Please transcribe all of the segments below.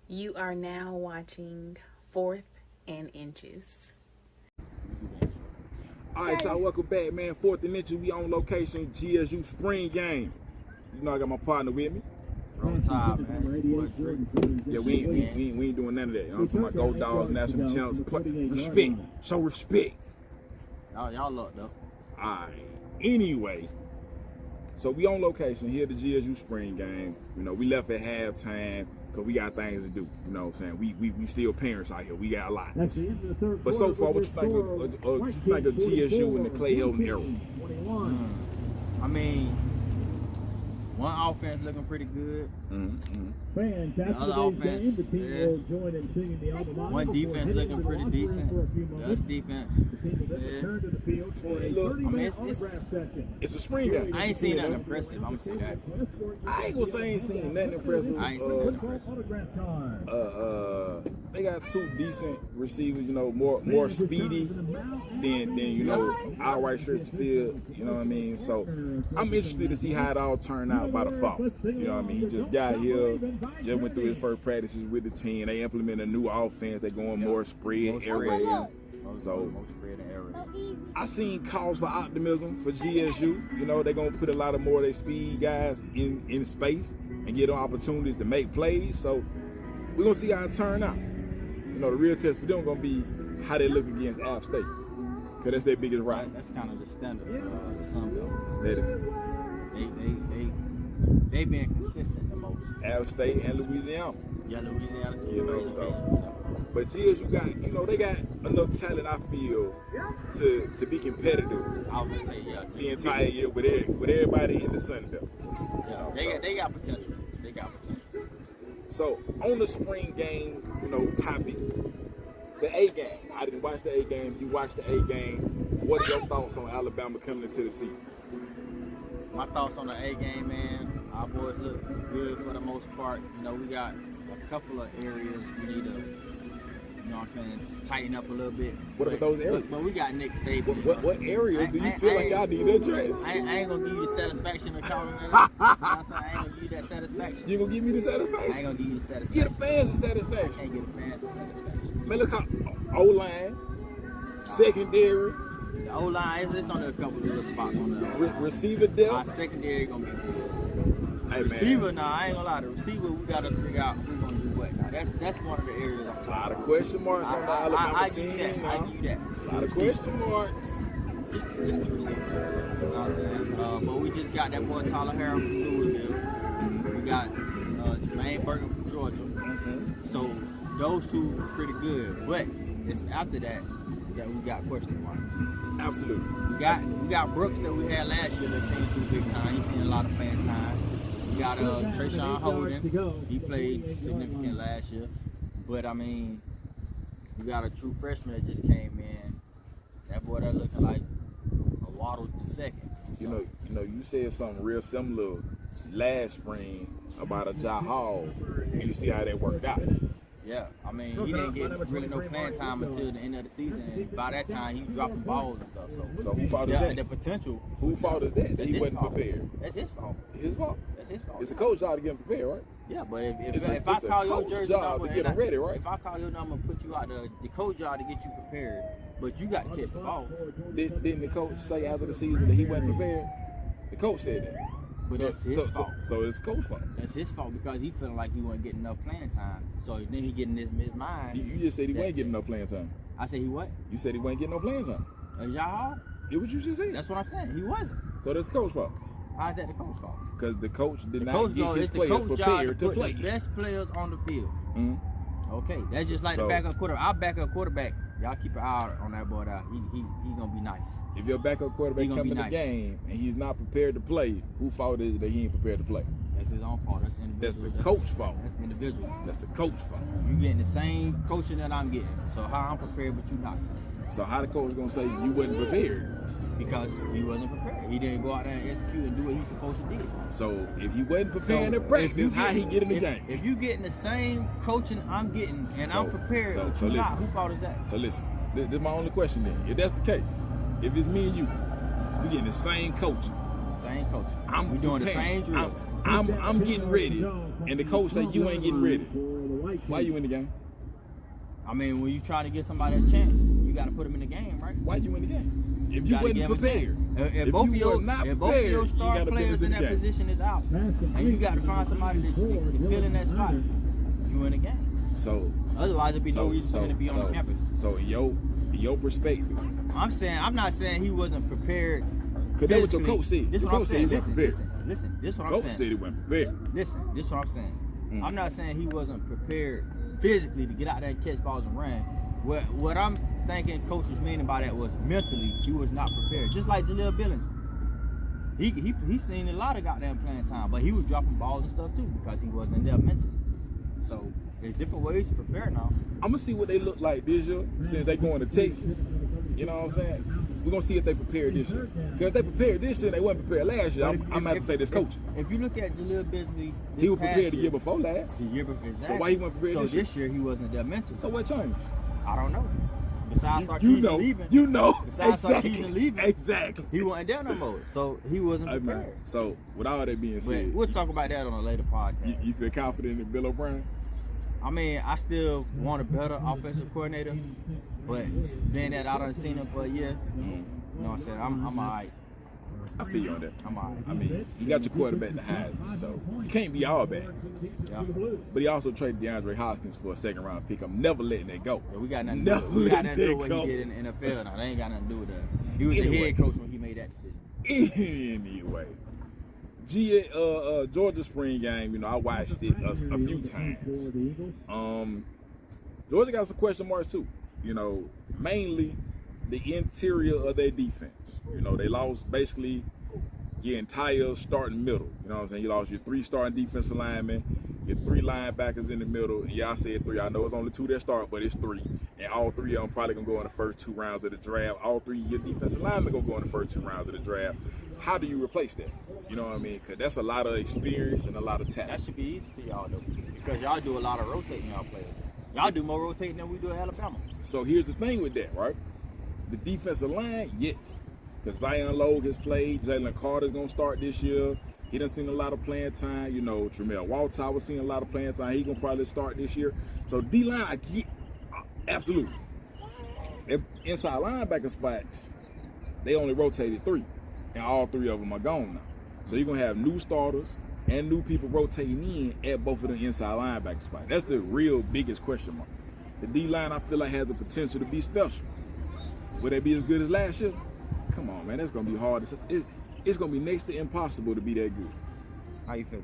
You are now watching 4th and Inches. All right, y'all, welcome back, man. 4th and Inches, we on location, GSU spring game. You know I got my partner with me. Roll Tide, man. Yeah, we ain't doing none of that. You know, I'm talking about Gold Dogs, National Champs. Respect, show respect. Y'all locked up. All right, anyway, so we on location here at the GSU spring game. You know, we left at halftime because we got things to do. You know what I'm saying? We still parents out here. We got a lot. But so far, what you think of GSU and the Clay Helton era? I mean, one offense looking pretty good. The other offense, one defense looking pretty decent. The other defense, it's a spring game. I ain't seen nothing impressive. I'm gonna say that. I ain't gonna say I ain't seen nothing impressive. I ain't seen nothing impressive. They got two decent receivers, you know, more speedy than you know, outright stretch the field, you know what I mean? So I'm interested to see how it all turned out by the fall. You know what I mean? He just got here, just went through his first practices with the team. They implemented a new offense, they're going more spread, air raid. So I seen cause for optimism for GSU. You know, they're gonna put a lot of more of their speed guys in space and get them opportunities to make plays. So we're gonna see how it turn out. You know, the real test for them gonna be how they look against App State, cause that's their biggest rival. That's kind of the standard of the Sun Belt. That is. They been consistent the most. App State and Louisiana. Yeah, Louisiana too. You know, so. But GSU got, you know, they got enough talent, I feel, to be competitive. I was gonna say, yeah, the entire year with everybody in the Sun Belt. Yeah, they got potential. They got potential. So on the spring game, you know, topic, the A game. I didn't watch the A game. You watched the A game. What are your thoughts on Alabama coming into the season? My thoughts on the A game, man. Our boys look good for the most part. You know, we got a couple of areas we need to, you know what I'm saying, just tighten up a little bit. What are those areas? But we got Nick Saban. What areas do you feel like y'all need to address? I ain't gonna give you the satisfaction of calling it. You know what I'm saying? I ain't gonna give you that satisfaction. You gonna give me the satisfaction? I ain't gonna give you the satisfaction. Get the fans the satisfaction. I can't get the fans the satisfaction. Man, look how O-line, secondary. The O-line, it's only a couple of little spots on the receiver depth. Our secondary gonna be good. Hey, receiver, nah, I ain't gonna lie. The receiver, we gotta figure out who's gonna do what. Now, that's one of the areas I'm talking about. A lot of question marks on the Alabama team. I give you that. A lot of question marks. Just the receiver. You know what I'm saying? But we just got that boy Tyler Harrell from Louisville. We got Jermaine Burton from Georgia. So those two are pretty good. But it's after that we got question marks. Absolutely. We got Brooks that we had last year that came through big time. He's seen a lot of fan time. We got Trayshawn Holden. He played significant last year. But I mean, we got a true freshman that just came in. That boy that looking like a Waddle second. So. You know, you said something real similar last spring about a Ja Hall, and you see how that worked out. Yeah, I mean, he didn't get really no playing time until the end of the season, and by that time, he was dropping balls and stuff. So who fault is that? The potential. Who fault is that? That he wasn't prepared. That's his fault. His fault? That's his fault. It's the coach's job to get him prepared, right? Yeah, but if I call your jersey number, to get him ready, right? If I call your number and put you out the coach job to get you prepared, but you got to catch the ball. Didn't the coach say after the season that he wasn't prepared? The coach said that. But that's his fault. So it's coach's fault. That's his fault because he feeling like he wasn't getting enough playing time. So then he getting his mind. You just said he wasn't getting enough playing time. I said he what? You said he wasn't getting no playing time. Ja Hall? Yeah, what you just said. That's what I'm saying. He wasn't. So that's the coach's fault. How's that the coach's fault? Because the coach did not get his players prepared to play. The best players on the field. Okay, that's just like so, the backup quarterback. Our backup quarterback, y'all keep an eye on that boy. He gonna be nice. If your backup quarterback come in the game and he's not prepared to play, whose fault is it that he ain't prepared to play? That's his own fault. That's individual. That's the coach's fault. That's individual. That's the coach's fault. You getting the same coaching that I'm getting. So how I'm prepared, but you not. So how the coach gonna say you wasn't prepared? Because he wasn't prepared. He didn't go out there and execute and do what he's supposed to do. So if he wasn't prepared to practice, how he get in the game? If you getting the same coaching I'm getting and I'm prepared, but you not, who fault is that? So listen, this is my only question then. If that's the case, if it's me and you, we getting the same coaching. Same coaching. We doing the same drills. I'm getting ready, and the coach say you ain't getting ready. Why you in the game? I mean, when you trying to get somebody a chance, you got to put them in the game, right? Why you in the game? If you gotta wasn't give 'em a prepared, chance. If if both you of your were not if both of your prepared, you star gotta put players this in in that the game. position is out, and you got to find somebody to fill in that spot, you in the game. So Otherwise, there'd be no reason for him to be on the campus. So in your perspective, I'm not saying he wasn't prepared. because that's what your coach said. This Your what I'm coach said saying. he wasn't prepared. Listen. This what I'm Coach saying. said he wasn't prepared. Listen, this is what I'm saying. Mm. I'm not saying he wasn't prepared physically to get out there and catch balls and run. What I'm thinking coach was meaning by that was mentally he was not prepared. Just like Jaleel Billings. He seen a lot of goddamn playing time, but he was dropping balls and stuff too because he wasn't there mentally. So there's different ways to prepare now. I'm gonna see what they look like this year since they going to Texas. You know what I'm saying? We're gonna see if they prepared this year. Because if they prepared this year, they weren't prepared last year. I'm gonna have to say this coach. If you look at Jaleel Billings, He was prepared the year before last. The year before, exactly. So why he wasn't prepared so this year? this year he wasn't there mentally. So what changed? I don't know. Besides You Sarkisian know. leaving. You know. Besides Exactly. Sarkisian leaving. Exactly. He wasn't there no more. So he wasn't Hey, man. prepared. So with all that being But said, we'll talk about that on a later podcast. you feel confident in Bill O'Brien? I mean, I still want a better offensive coordinator, but being that I done seen him for a year, you know what I'm saying? I'm all right. I feel you on that. I'm all right. I mean, you got your quarterback the Heisman, so you can't be all bad. Yeah. But he also traded DeAndre Hopkins for a second round pick. I'm never letting that go. Yeah, we got nothing Never to do. We got let nothing to do that with go. what he did in the NFL now. They ain't got nothing to do with that. He was the Anyway. head coach when he made that decision. Anyway, Georgia spring game. You know, I watched it a few times. Georgia got some question marks too. You know, mainly the interior of their defense. You know, they lost basically your entire starting middle. You know what I'm saying? You lost your 3 starting defensive linemen, your 3 linebackers in the middle. And yeah, I said 3. I know it's only 2 that start, but it's 3. And all 3 of them probably gonna go in the first 2 rounds of the draft. All 3 of your defensive linemen gonna go in the first 2 rounds of the draft. How do you replace that? You know what I mean? Because that's a lot of experience and a lot of talent. That should be easy for y'all though, because y'all do a lot of rotating y'all players. Y'all do more rotating than we do at Alabama. So here's the thing with that, right? The defensive line, yes. Because Zion Logue has played. Jalen Carter's going to start this year. He done seen a lot of playing time. You know, Tremel Walter was seeing a lot of playing time. He going to probably start this year. So D-line, I get, absolutely. If inside linebacker spots, they only rotated 3. And all 3 of them are gone now. So you're going to have new starters and new people rotating in at both of the inside linebacker spots. That's the real biggest question mark. The D-line, I feel like, has the potential to be special. Will they be as good as last year? Come on, man. That's going to be hard. It's going to be next to impossible to be that good. How you feel?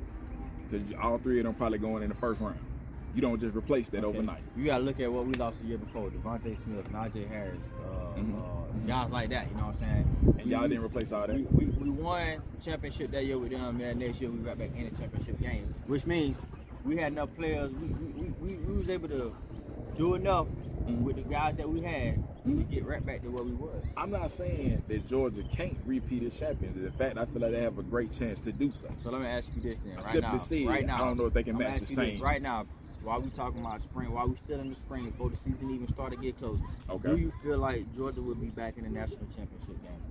Because all 3 of them probably going in the first round. You don't just replace that overnight. You got to look at what we lost the year before. Devontae Smith, Najee Harris, guys like that. You know what I'm saying? And y'all didn't replace all that? We won championship that year with them, and next year we got back in the championship game, which means we had enough players. We was able to do enough with the guys that we had to get right back to where we was. I'm not saying that Georgia can't repeat as champions. In fact, I feel like they have a great chance to do so. So let me ask you this then. I don't know if they can match the same. Right now, while we talking about spring, while we still in the spring, before the season even started to get close, Okay. do you feel like Georgia will be back in the national championship game?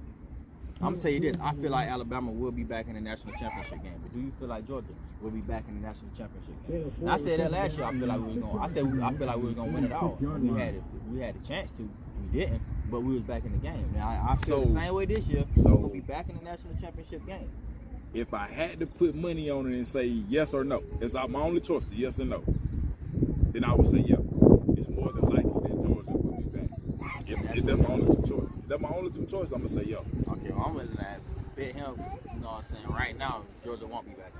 I'm gonna tell you this. I feel like Alabama will be back in the national championship game. But do you feel like Georgia will be back in the national championship game? And I said that last year. I feel like we was gonna. I feel like we was gonna win it all. We had a chance to. We didn't, but we was back in the game. Now I feel the same way this year. We'll be back in the national championship game. If I had to put money on it and say yes or no, it's my only choice, yes or no, then I would say yeah. It's more than likely that Georgia will be back. If that's my only 2 choices. If that's my only 2 choices, I'm gonna say yeah. Okay, well, I'm willing to bet him. You know what I'm saying? Right now, Georgia won't be back.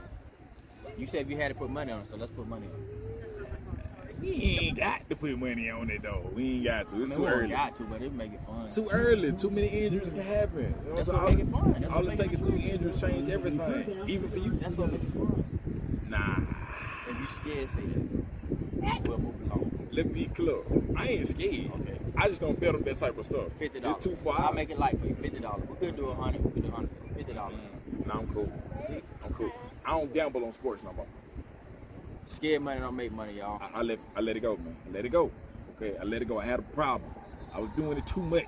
You said if you had to put money on it, so let's put money on it. We ain't got to put money on it though. We ain't got to. It's too We early. got to, but it make it fun. Too early. Too many injuries can happen. You know That's what what I'm make it saying? fun. That's All what it make takes it is 2 injuries change everything, even for you. That's what make it fun. Nah. If you scared, say that. We'll move along. Let's be clear. I ain't scared. Okay. I just don't bet on that type of stuff. $50. It's too far. I'll make it light for you. $50. We could do 100. We could do 100. $50. Nah, I'm cool. See? I'm cool. I don't gamble on sports no more. Scared money don't make money, y'all. I let it go, man. I let it go. Okay, I let it go. I had a problem. I was doing it too much.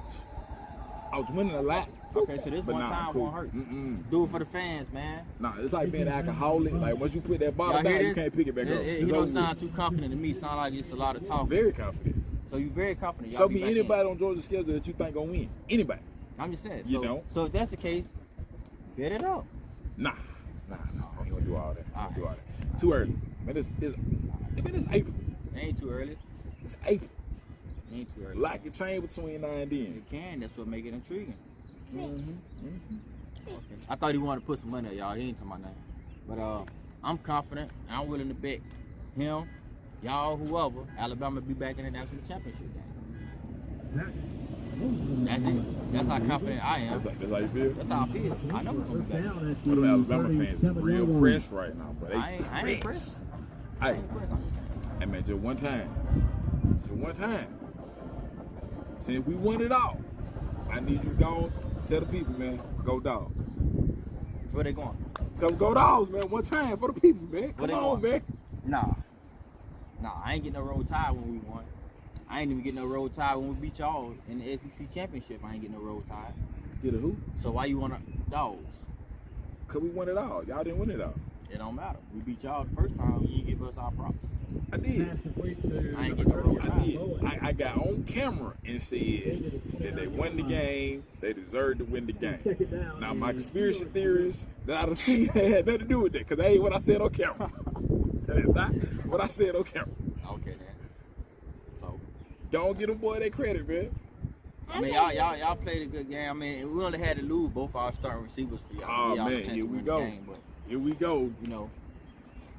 I was winning a lot. Okay, so this But one nah, time cool. won't hurt. Mm-mm. Do it for the fans, man. Nah, it's like being an alcoholic. Like once you put that bottle Y'all hear down, you this? can't pick it back up. He It's don't over sound too confident to me. Sound like it's a lot of talking. Very confident. So you very confident. Y'all Show be me back anybody in. on Georgia's schedule that you think gonna win. Anybody. I'm just saying. You so, don't? So if that's the case, bet it up. Nah. I ain't gonna do all that. All right. Do all that. Too early. Man, it's April. It ain't too early. It's April. It ain't too early. Lock your chain between now and then. It can. That's what make it intriguing. Mm-hmm. Okay. I thought he wanted to put some money up, y'all. He ain't talking about nothing. But I'm confident. I'm willing to bet him, y'all, whoever, Alabama be back in the national championship game. That's it. That's how confident I am. That's how you feel? That's how I feel. I know we're gonna be back. Well, the Alabama fans are real pressed right now, but I ain't impressed. I Hey, ain't impressed. I'm just saying. hey man, just one time. Just one time. Since we won it all, I need you to go tell the people, man, go Dogs. Where they going? So go Dogs, man, one time for the people, man. Where Come they on, going? man. Nah, I ain't getting no road tide when we won. I ain't even getting no road tide when we beat y'all in the SEC championship. I ain't getting no road tide. Get a who? So why you wanna Dogs? Cause we won it all. Y'all didn't win it all. It don't matter. We beat y'all the first time. You didn't give us our props. I did. I ain't getting no road I tide. did. I got on camera and said that they won the game. They deserved to win the game. Now my conspiracy theories that I done seen had nothing to do with that, cause that ain't what I said on camera. That is not what I said on camera. Okay then. So Don't get them boy that credit, man. I mean y'all played a good game. I mean we only had to lose both our starting receivers for y'all. Oh Y'all man, potentially here we win the go. game, but Here we go. you know,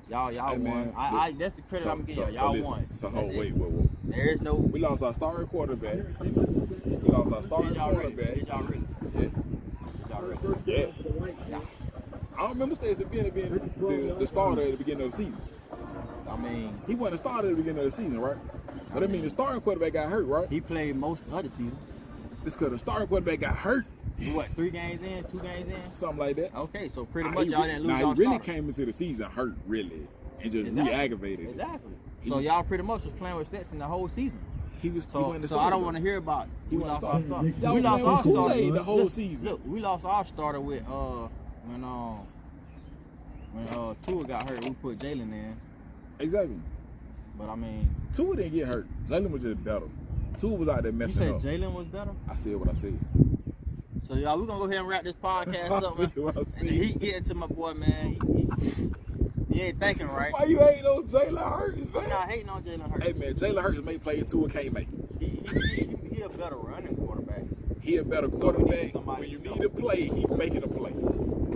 y'all Hey, won. man, I that's the credit I'm giving y'all. Y'all listen, won. So That's hold, it. wait. There is no. We lost our starting quarterback. We lost our starting Did y'all ready? quarterback. Did y'all ready? Yeah. Did y'all ready? Yeah. Nah. I don't remember Stacey being the starter at the beginning of the season. I mean, He wasn't the starter at the beginning of the season, right? But I mean, the starting quarterback got hurt, right? he played most of the season. It's because the starting quarterback got hurt, What, 3 games in, 2 games in? something like that. Okay, so pretty Nah, much he y'all re- didn't lose nah, y'all he really starter. came into the season hurt, really, and just Exactly. re-aggravated. it. Exactly. So y'all pretty much was playing with Stetson the whole season. He wasn't the So I starter. don't want to hear about He we wasn't lost our starter. starter. Y'all We lost playing our with Kool-Aid starter the whole Look, season. Look, we lost our starter with when Tua got hurt. We put Jalen in, Exactly. but I mean, Tua didn't get hurt. Jalen was just better. Tua was out there you messing said up. Jalen was better. I said what I said. So y'all, we're gonna go ahead and wrap this podcast I up, man. see what I And see. the heat getting to my boy, man. He ain't thinking right. Why you hating on Jalen Hurts, I'm man? not hating on Jalen Hurts. Hey man, Jalen Hurts may play Tua can't make. He a better running quarterback. He a better quarterback. somebody When you to need a play, he making a play.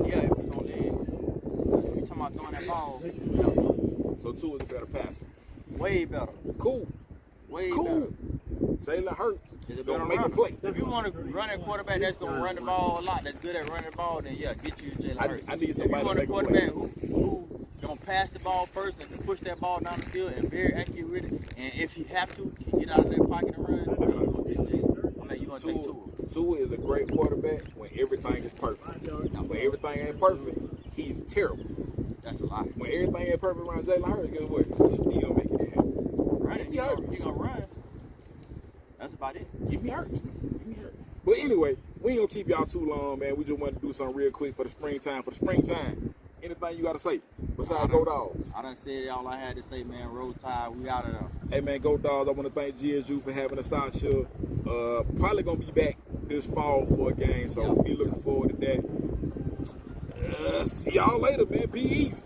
Yeah, if he's on legs. You talking about throwing that ball? No, So Tua's a better passer. way better. Cool. Way Cool. better. Jalen Hurts Is a gonna better make a runner. play. If you want to run a quarterback that's gonna run the ball a lot, that's good at running the ball, then yeah, get you Jalen Hurts. I need If somebody you to want a make a quarterback who gonna pass the ball first and can push that ball down the field and very accurate with it, and if you have to, can get out of that pocket and run, then you gonna take Jalen. I mean, you gonna take Tua. Tua is a great quarterback when everything is perfect. Now, when everything ain't perfect, he's terrible. That's a lot. When everything ain't perfect around Jalen Hurts, guess what? He's still making it happen. Running, you gonna run. That's about it. Give me Hurts. Give me Hurts. But anyway, we ain't gonna keep y'all too long, man. We just wanted to do something real quick for the springtime. Anything you gotta say besides Go Dogs? I done said all I had to say, man. Roll Tide, we out of there. Hey man, Go Dogs. I want to thank GSU for having us out here. Probably gonna be back this fall for a game, so be looking forward to that. See y'all later, man. Be easy.